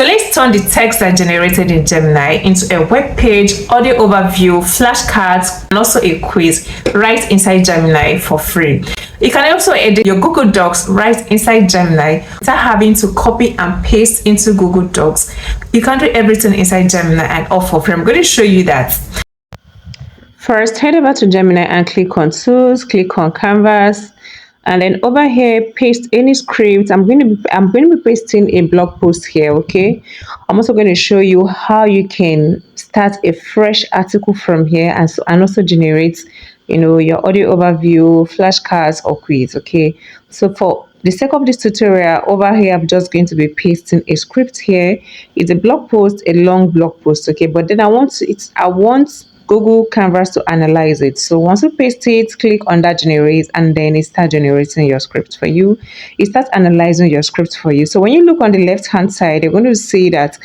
So let's turn the text that generated in Gemini into a web page, audio overview, flashcards, and also a quiz right inside Gemini for free. You can also edit your Google Docs right inside Gemini without having to copy and paste into Google Docs. You can do everything inside Gemini and all for free. I'm going to show you that. First, head over to Gemini and click on Tools, click on Canvas, and then over here paste any script. I'm going to be pasting a blog post here. Okay, I'm also going to show you how you can start a fresh article from here and also generate your audio overview, flashcards, or quiz. Okay, so for the sake of this tutorial, over here I'm just going to be pasting a script here. It's a blog post, a long blog post. Okay, but then I want Google Canvas to analyze it. So once you paste it, click on that generate, and then it starts generating your script for you. It starts analyzing your script for you. So when you look on the left hand side, you're going to see that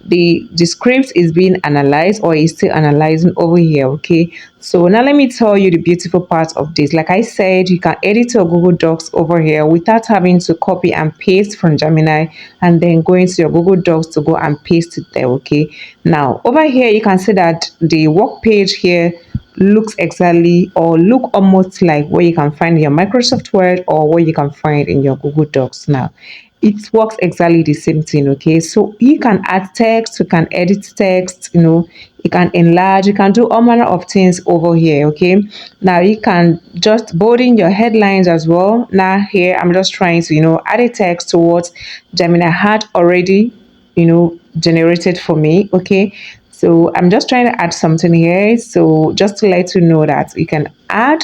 the script is being analyzed, or is still analyzing over here. Okay, so now let me tell you the beautiful part of this. Like I said, you can edit your Google Docs over here without having to copy and paste from Gemini and then go into your Google Docs to go and paste it there. Okay, now over here you can see that the work page here looks exactly, or look almost like what you can find in your Microsoft Word or what you can find in your Google Docs. Now it works exactly the same thing. Okay, so you can add text, you can edit text, you can enlarge, you can do all manner of things over here. Okay, now you can just bold in your headlines as well. Now here I'm just trying to add a text to what Gemini had already generated for me. Okay, so I'm just trying to add something here, so just to let you know that you can add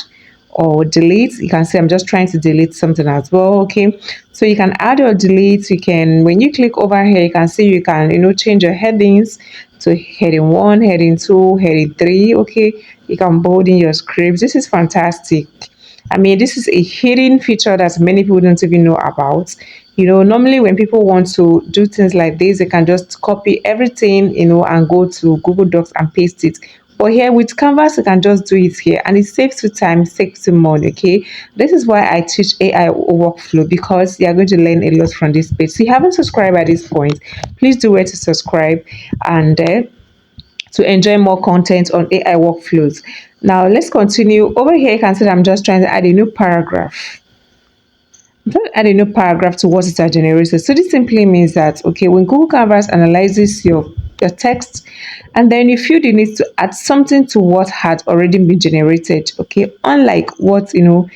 or delete. You can see I'm just trying to delete something as well. Okay, so you can add or delete. You can, when you click over here, you can see you can change your headings to heading 1, heading 2, heading 3. Okay, you can bold in your script. This is fantastic. I mean, this is a hidden feature that many people don't even know about. Normally when people want to do things like this, they can just copy everything and go to Google Docs and paste it. But here with Canvas, you can just do it here, and it saves you time, saves you money. Okay, this is why I teach AI workflow, because you are going to learn a lot from this page. So if you haven't subscribed at this point, please do where to subscribe and to enjoy more content on AI workflows. Now let's continue. Over here you can see that I'm just trying to add a new paragraph. I'm trying to add a new paragraph to what it has generated. So this simply means that, okay, when Google Canvas analyzes your text, and then you feel the need to add something to what had already been generated. Okay, unlike what the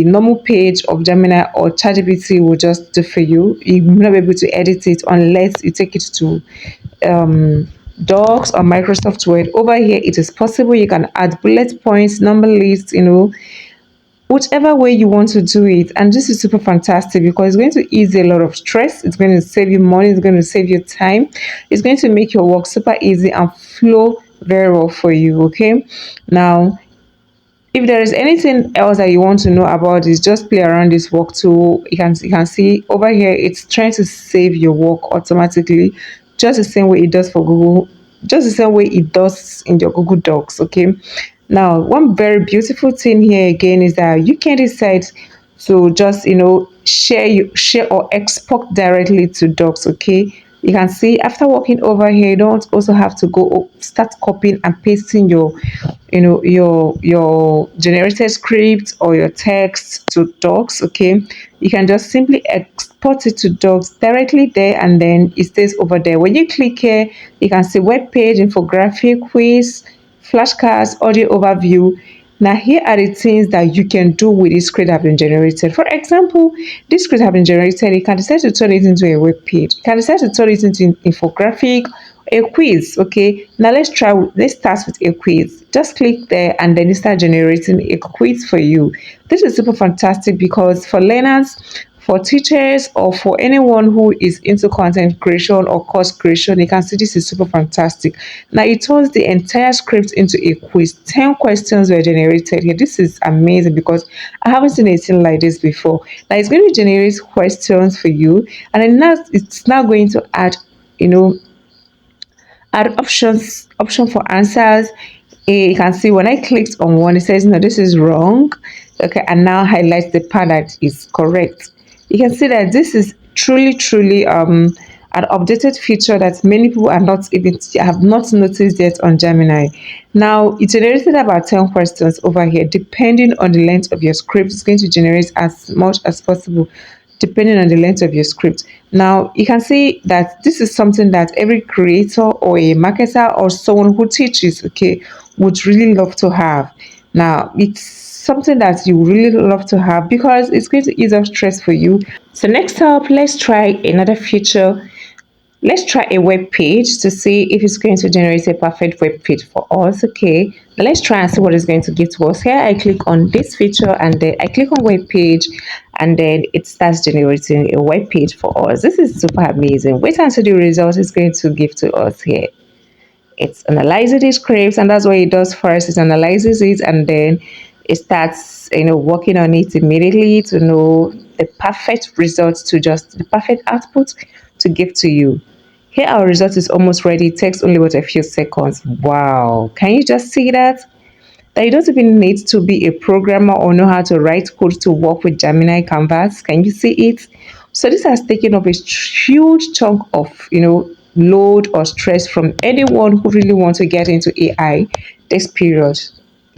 normal page of Gemini or ChatGPT will just do for you, you will not be able to edit it unless you take it to Docs or Microsoft Word. Over here it is possible. You can add bullet points, number lists, whichever way you want to do it. And this is super fantastic because it's going to ease a lot of stress. It's going to save you money. It's going to save you time. It's going to make your work super easy and flow very well for you. Okay, now if there is anything else that you want to know about this, just play around this work tool. You can see over here it's trying to save your work automatically, just the same way it does for Google, just the same way it does in your Google Docs. Okay, now one very beautiful thing here again is that you can decide to just share or export directly to Docs. Okay, you can see after working over here, you don't also have to go start copying and pasting your generated script or your text to Docs. Okay, you can just simply export it to Docs directly there, and then it stays over there. When you click here, you can see web page, infographic, quiz, flashcards, audio overview. Now here are the things that you can do with this script that have been generated. For example, this script have been generated. You can decide to turn it into a web page. You can decide to turn it into infographic, a quiz. Okay, now let's start with a quiz. Just click there and then it start generating a quiz for you. This is super fantastic because for learners, for teachers, or for anyone who is into content creation or course creation, you can see this is super fantastic. Now it turns the entire script into a quiz. 10 questions were generated here. This is amazing because I haven't seen anything like this before. Now it's going to generate questions for you, and then now it's now going to add option for answers. You can see when I clicked on one, it says no, this is wrong. Okay, and now highlights the part that is correct. You can see that this is truly an updated feature that many people are not even have not noticed yet on Gemini. Now, it generated about 10 questions over here. Depending on the length of your script, it's going to generate as much as possible depending on the length of your script. Now, you can see that this is something that every creator or a marketer or someone who teaches, okay, would really love to have. Now, it's something that you really love to have because it's going to ease off stress for you. So next up, let's try another feature. Let's try a web page to see if it's going to generate a perfect web page for us. Okay, let's try and see what it's going to give to us. Here I click on this feature and then I click on web page and then it starts generating a web page for us. This is super amazing. Wait until the result is going to give to us here. It's analyzing the scripts, and that's what it does first. It analyzes it and then it starts working on it immediately to know the perfect results, to just the perfect output to give to you. Here our result is almost ready. It takes only what, a few seconds. Wow, can you just see that? That you don't even need to be a programmer or know how to write code to work with Gemini Canvas. Can you see it? So this has taken up a huge chunk of load or stress from anyone who really wants to get into AI this period.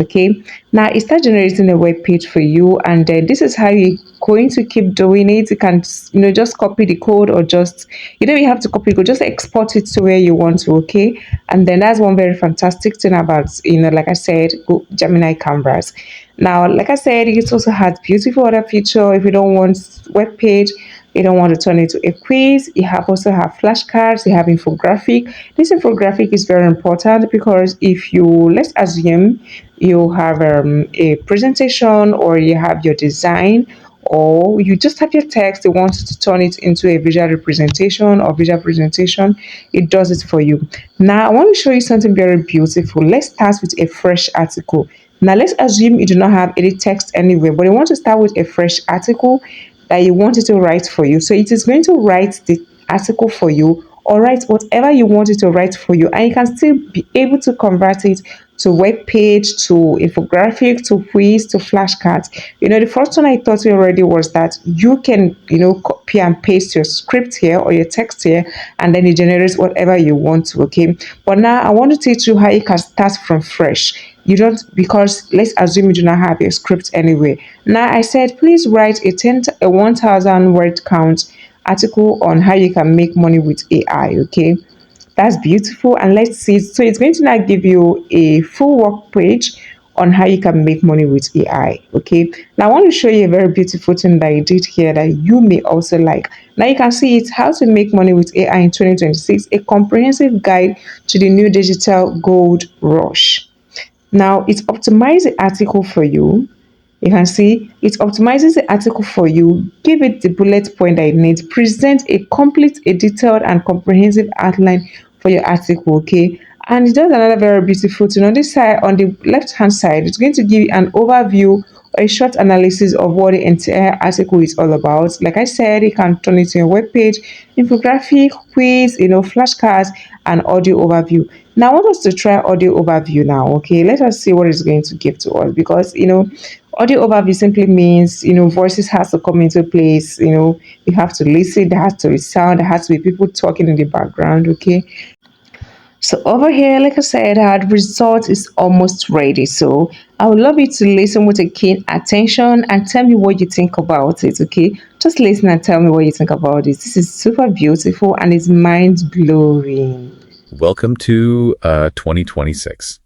Okay, now it starts generating a web page for you, and then this is how you're going to keep doing it. You can just copy the code, or just you have to copy the code, just export it to where you want to. Okay, and then that's one very fantastic thing about like I said, Gemini Canvas. Now, like I said, it also has beautiful other feature. If you don't want web page, you don't want to turn it to a quiz, you also have flashcards, you have infographic. This infographic is very important because if you, let's assume you have a presentation, or you have your design, or you just have your text, you want to turn it into a visual representation or visual presentation, it does it for you. Now I want to show you something very beautiful. Let's start with a fresh article. Now let's assume you do not have any text anywhere, but you want to start with a fresh article that you want it to write for you. So it is going to write the article for you, or write whatever you want it to write for you, and you can still be able to convert it to web page, to infographic, to quiz, to flashcards. The first one I taught you already was that you can copy and paste your script here or your text here, and then it generates whatever you want to. Okay, but now I want to teach you how you can start from fresh. You don't, because let's assume you do not have a script anyway. Now I said, please write a 1,000 word count article on how you can make money with AI. Okay, that's beautiful. And let's see. So it's going to now give you a full work page on how you can make money with AI. Okay, now I want to show you a very beautiful thing that I did here that you may also like. Now you can see it's how to make money with AI in 2026, a comprehensive guide to the new digital gold rush. Now it optimizes the article for you. You can see it optimizes the article for you, give it the bullet point that it needs, present a complete, a detailed and comprehensive outline for your article. Okay, and it does another very beautiful thing. On this side, on the left hand side, it's going to give you an overview or a short analysis of what the entire article is all about. Like I said, you can turn it to a web page, infographic, quiz, flashcards, and audio overview. Now I want us to try audio overview now. Okay, let us see what it's going to give to us, because audio overview simply means voices has to come into place. You have to listen, there has to be sound, there has to be people talking in the background. Okay, so over here, like I said, our result is almost ready. So I would love you to listen with a keen attention and tell me what you think about it. Okay, just listen and tell me what you think about it. This is super beautiful and it's mind blowing. Welcome to 2026.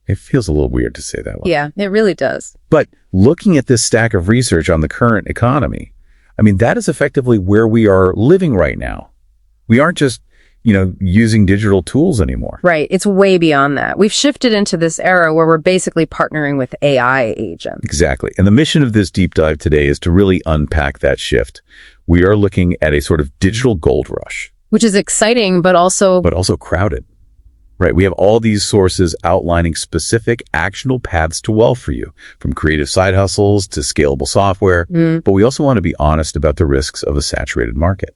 It feels a little weird to say that one. Yeah, it really does. But looking at this stack of research on the current economy, I mean, that is effectively where we are living right now. We aren't just, using digital tools anymore. Right. It's way beyond that. We've shifted into this era where we're basically partnering with AI agents. Exactly. And the mission of this deep dive today is to really unpack that shift. We are looking at a sort of digital gold rush. Which is exciting, but also crowded. Right. We have all these sources outlining specific actionable paths to wealth for you, from creative side hustles to scalable software. But we also want to be honest about the risks of a saturated market.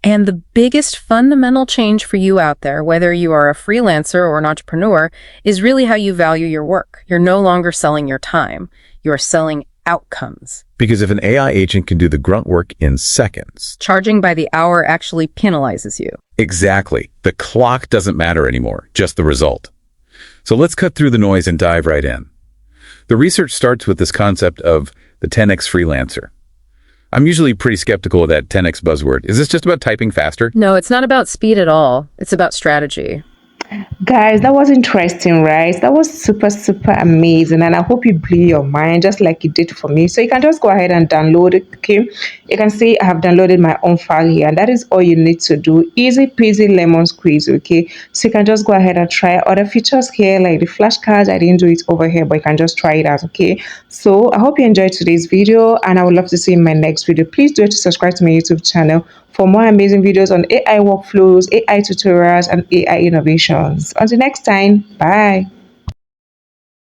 And the biggest fundamental change for you out there, whether you are a freelancer or an entrepreneur, is really how you value your work. You're no longer selling your time. You're selling outcomes. Because if an AI agent can do the grunt work in seconds, Charging by the hour actually penalizes you. exactly, the clock doesn't matter anymore, just the result. So let's cut through the noise and dive right in. The research starts with this concept of the 10x freelancer. I'm usually pretty skeptical of that 10x buzzword. Is this just about typing faster? No, it's not about speed at all. It's about strategy. Guys, that was interesting, right? That was super, super amazing. And I hope it blew your mind just like it did for me. So you can just go ahead and download it, okay? You can see I have downloaded my own file here, and that is all you need to do. Easy peasy lemon squeeze, okay? So you can just go ahead and try other features here, like the flashcards. I didn't do it over here, but you can just try it out, okay? So I hope you enjoyed today's video, and I would love to see you in my next video. Please do it to subscribe to my YouTube channel for more amazing videos on AI workflows, AI tutorials, and AI innovations. Until next time, bye.